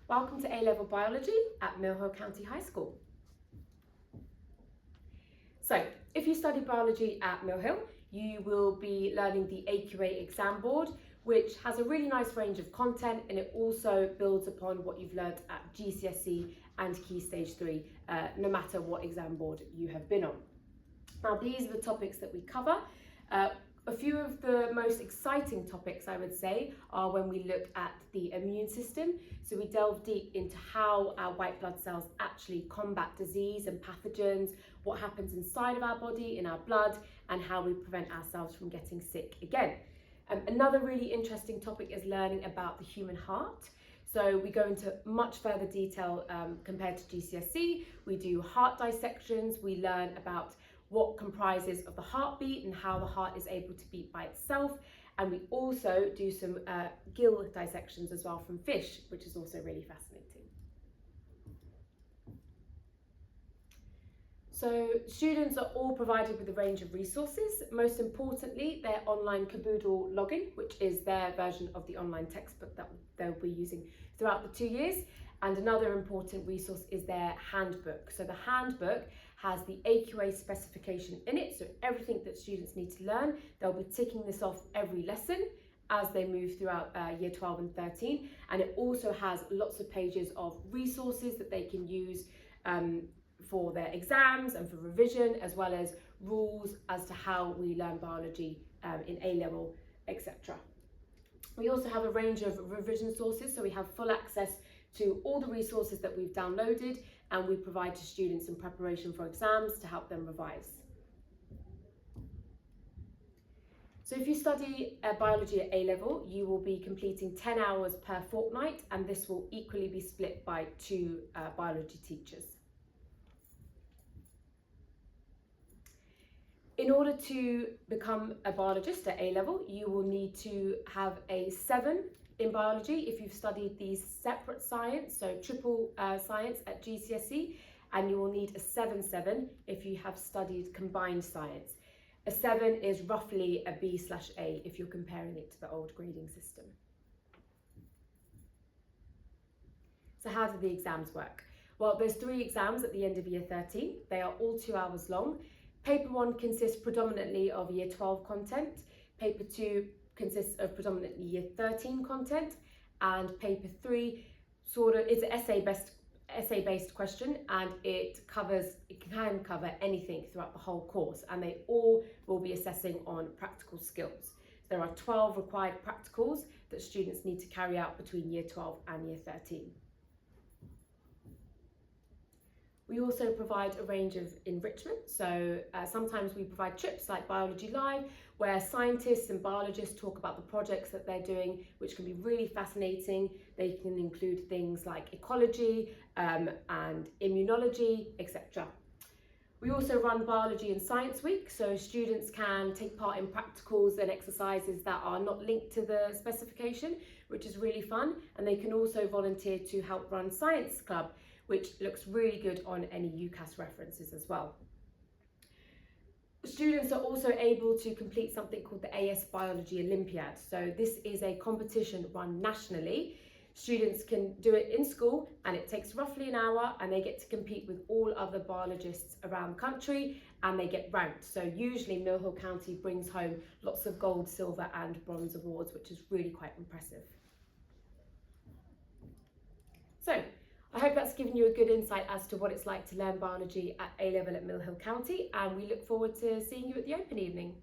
Welcome to A-Level Biology at Mill Hill County High School. So, if you study biology at Mill Hill, you will be learning the AQA exam board, which has a really nice range of content, and it also builds upon what you've learnt at GCSE and Key Stage 3, no matter what exam board you have been on. Now, these are the topics that we cover. A few of the most exciting topics, I would say, are when we look at the immune system. So we delve deep into how our white blood cells actually combat disease and pathogens, what happens inside of our body, in our blood, and how we prevent ourselves from getting sick again. Another really interesting topic is learning about the human heart. So we go into much further detail compared to GCSE. We do heart dissections, we learn about what comprises of the heartbeat and how the heart is able to beat by itself. And we also do some gill dissections as well from fish, which is also really fascinating. So students are all provided with a range of resources. Most importantly, their online Caboodle login, which is their version of the online textbook that they'll be using throughout the 2 years. And another important resource is their handbook. So the handbook has the AQA specification in it, so everything that students need to learn. They'll be ticking this off every lesson as they move throughout year 12 and 13. And it also has lots of pages of resources that they can use for their exams and for revision, as well as rules as to how we learn biology in A-level, etc. We also have a range of revision sources, so we have full access to all the resources that we've downloaded, and we provide to students in preparation for exams to help them revise. So if you study biology at A-level, you will be completing 10 hours per fortnight, and this will equally be split by 2 biology teachers. In order to become a biologist at A-level, you will need to have a 7 in biology if you've studied these separate science, so triple science at GCSE, and you will need a 7/7 if you have studied combined science. A 7 is roughly a B/A if you're comparing it to the old grading system. So how do the exams work? Well, there's 3 exams at the end of year 13. They are all 2 hours long. Paper 1 consists predominantly of year 12 content. Paper 2 consists of predominantly year 13 content, and paper 3 is an essay-based question, and it can cover anything throughout the whole course, and they all will be assessing on practical skills. There are 12 required practicals that students need to carry out between year 12 and year 13. We also provide a range of enrichment, so sometimes we provide trips like Biology Live, where scientists and biologists talk about the projects that they're doing, which can be really fascinating. They can include things like ecology and immunology, etc. We also run Biology and Science Week, so students can take part in practicals and exercises that are not linked to the specification, which is really fun, and they can also volunteer to help run Science Club, which looks really good on any UCAS references as well. Students are also able to complete something called the AS Biology Olympiad. So this is a competition run nationally. Students can do it in school, and it takes roughly an hour, and they get to compete with all other biologists around the country, and they get ranked. So usually Mill Hill County brings home lots of gold, silver and bronze awards, which is really quite impressive. So I hope that's given you a good insight as to what it's like to learn biology at A-level at Mill Hill County, and we look forward to seeing you at the open evening.